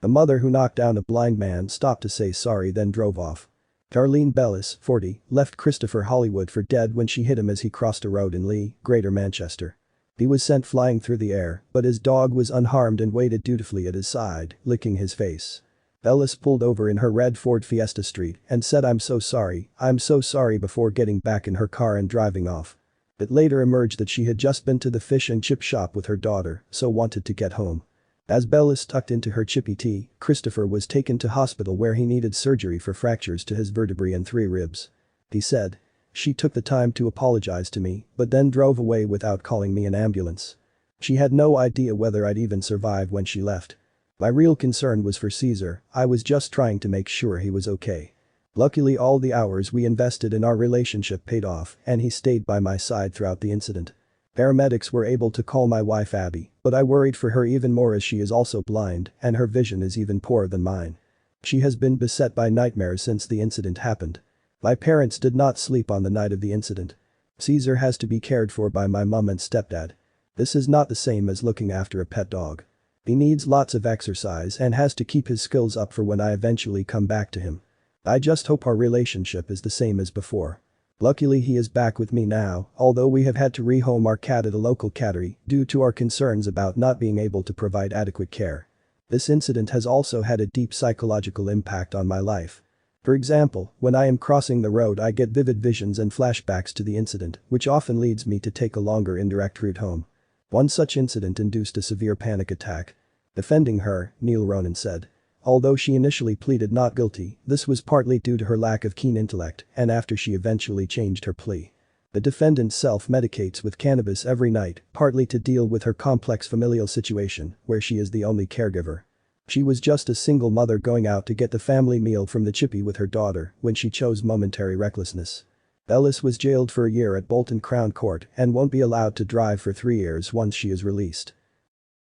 A mother who knocked down a blind man stopped to say sorry then drove off. Charlene Bellis, 40, left Christopher Hollywood for dead when she hit him as he crossed a road in Leigh, Greater Manchester. He was sent flying through the air, but his dog was unharmed and waited dutifully at his side, licking his face. Bellis pulled over in her red Ford Fiesta ST and said I'm so sorry before getting back in her car and driving off. It later emerged that she had just been to the fish and chip shop with her daughter, so wanted to get home. As Bellis tucked into her chippy tea, Christopher was taken to hospital where he needed surgery for fractures to his vertebrae and 3 ribs. He said. She took the time to apologize to me, but then drove away without calling me an ambulance. She had no idea whether I'd even survive when she left. My real concern was for Caesar, I was just trying to make sure he was okay. Luckily all the hours we invested in our relationship paid off and he stayed by my side throughout the incident. Paramedics were able to call my wife Abby, but I worried for her even more as she is also blind and her vision is even poorer than mine. She has been beset by nightmares since the incident happened. My parents did not sleep on the night of the incident. Caesar has to be cared for by my mum and stepdad. This is not the same as looking after a pet dog. He needs lots of exercise and has to keep his skills up for when I eventually come back to him. I just hope our relationship is the same as before. Luckily he is back with me now, although we have had to rehome our cat at a local cattery due to our concerns about not being able to provide adequate care. This incident has also had a deep psychological impact on my life. For example, when I am crossing the road I get vivid visions and flashbacks to the incident, which often leads me to take a longer indirect route home. One such incident induced a severe panic attack. Defending her, Neil Ronan said. Although she initially pleaded not guilty, this was partly due to her lack of keen intellect and after she eventually changed her plea. The defendant self-medicates with cannabis every night, partly to deal with her complex familial situation where she is the only caregiver. She was just a single mother going out to get the family meal from the chippy with her daughter when she chose momentary recklessness. Bellis was jailed for a year at Bolton Crown Court and won't be allowed to drive for 3 years once she is released.